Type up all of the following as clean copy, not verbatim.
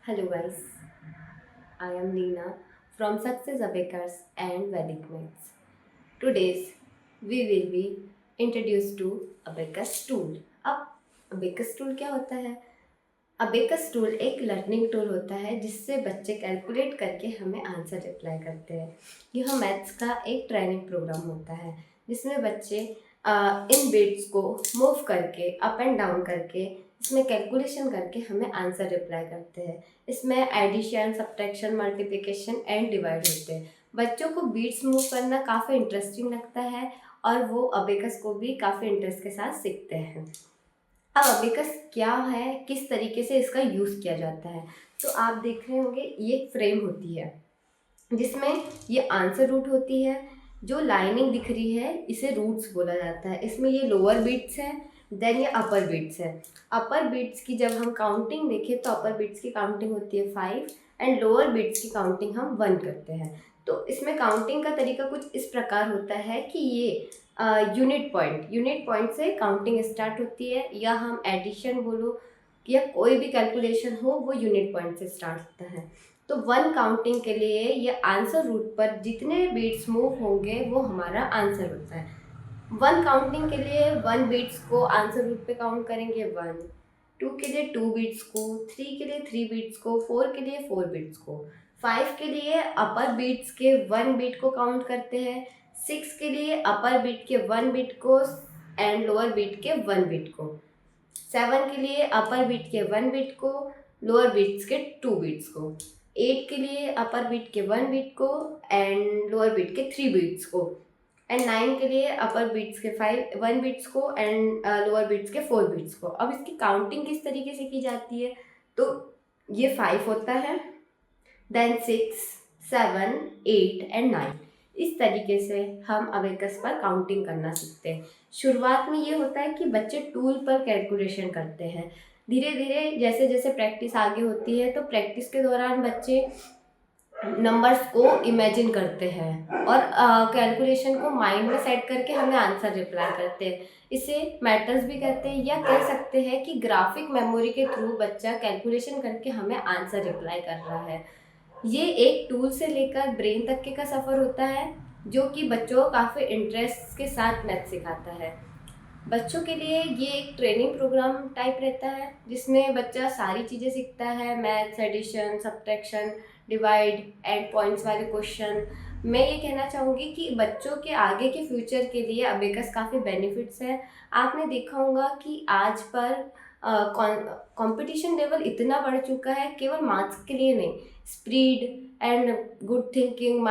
Hello guys, I am Neena from Success Abacus and Vedic Maths. Today's we will be introduced to Abacus tool. अब Abacus tool क्या होता है? Abacus tool एक learning tool होता है जिससे बच्चे कैलकुलेट करके हमें आंसर रिप्लाई करते हैं। यह मैथ्स का एक ट्रेनिंग प्रोग्राम होता है जिसमें बच्चे इन बिट्स को मूव करके अप एंड डाउन करके इसमें कैलकुलेशन करके हमें आंसर रिप्लाई करते हैं। इसमें addition, subtraction, multiplication and divide होते हैं। बच्चों को बीट्स मूव करना काफ़ी इंटरेस्टिंग लगता है और वो अबेकस को भी काफ़ी इंटरेस्ट के साथ सीखते हैं। अब अबेकस क्या है, किस तरीके से इसका यूज़ किया जाता है, तो आप देख रहे होंगे ये एक फ्रेम होती है जिसमें ये आंसर रूट होती है। जो लाइनिंग दिख रही है इसे रूट्स बोला जाता है। इसमें ये लोअर बीट्स है, देन ये अपर बीट्स है। अपर बीट्स की जब हम काउंटिंग देखें तो अपर बीट्स की काउंटिंग होती है 5 एंड लोअर बीट्स की काउंटिंग हम 1 करते हैं। तो इसमें काउंटिंग का तरीका कुछ इस प्रकार होता है कि ये यूनिट पॉइंट से काउंटिंग स्टार्ट होती है, या हम एडिशन बोलो या कोई भी कैलकुलेशन हो वो यूनिट पॉइंट से स्टार्ट होता है। तो 1 काउंटिंग के लिए ये आंसर रूट पर जितने बीट्स मूव होंगे वो हमारा आंसर होता है। 1 काउंटिंग के लिए 1 बीट्स को आंसर रूट पे काउंट करेंगे 1, 2 के लिए 2 बीट्स को, 3 के लिए 3 बीट्स को, 4 के लिए 4 बीट्स को, 5 के लिए अपर बीट्स के 1 बीट को काउंट करते हैं, 6 के लिए अपर बीट के 1 बीट को एंड लोअर बीट के 1 बीट को, 7 के लिए अपर बीट के 1 बीट को, लोअर बीट्स के 2 बीट्स को, 8 के लिए अपर बीट के 1 बीट को एंड लोअर बीट के 3 बीट्स को, एंड 9 के लिए अपर बीट्स के 1 बीट्स को एंड लोअर बीट्स के 4 बीट्स को। अब इसकी काउंटिंग किस तरीके से की जाती है, तो ये 5 होता है, देन 6, 7, 8 एंड 9। इस तरीके से हम अबेकस पर काउंटिंग करना सीखते हैं। शुरुआत में ये होता है कि बच्चे टूल पर कैलकुलेशन करते हैं। धीरे धीरे जैसे जैसे प्रैक्टिस आगे होती है तो प्रैक्टिस के दौरान बच्चे नंबर्स को इमेजिन करते हैं और कैलकुलेशन को माइंड में सेट करके हमें आंसर रिप्लाई करते हैं। इसे मैटर्स भी कहते हैं, या कह सकते हैं कि ग्राफिक मेमोरी के थ्रू बच्चा कैलकुलेशन करके हमें आंसर रिप्लाई कर रहा है। ये एक टूल से लेकर ब्रेन तक के का सफ़र होता है जो कि बच्चों को काफ़ी इंटरेस्ट के साथ मैथ सिखाता है। बच्चों के लिए ये एक ट्रेनिंग प्रोग्राम टाइप रहता है जिसमें बच्चा सारी चीज़ें सीखता है, maths, addition, subtraction, divide and points वाले क्वेश्चन। मैं ये कहना चाहूँगी कि बच्चों के आगे के फ्यूचर के लिए अबेकस काफ़ी बेनिफिट्स है। आपने देखा होगा कि आज पर कंपटीशन लेवल इतना बढ़ चुका है, केवल मार्क्स के लिए नहीं, speed and good thinking,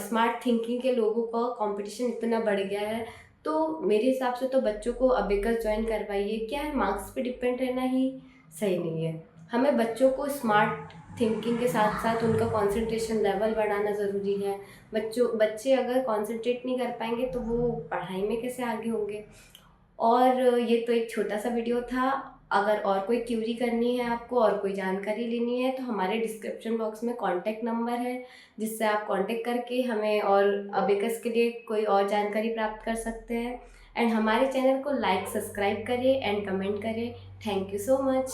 smart thinking के लोगों का कंपटीशन इतना बढ़ गया है। तो मेरे हिसाब से तो बच्चों को अबेकस ज्वाइन करवाइए। क्या है, मार्क्स पे डिपेंड रहना ही सही नहीं है। हमें बच्चों को स्मार्ट थिंकिंग के साथ साथ उनका कंसंट्रेशन लेवल बढ़ाना ज़रूरी है। बच्चे अगर कंसंट्रेट नहीं कर पाएंगे तो वो पढ़ाई में कैसे आगे होंगे। और ये तो एक छोटा सा वीडियो था। अगर और कोई क्यूरी करनी है आपको और कोई जानकारी लेनी है तो हमारे डिस्क्रिप्शन बॉक्स में कॉन्टैक्ट नंबर है जिससे आप कॉन्टैक्ट करके हमें और अबेकस के लिए कोई और जानकारी प्राप्त कर सकते हैं। एंड हमारे चैनल को लाइक, सब्सक्राइब करें एंड कमेंट करें। Thank you so much.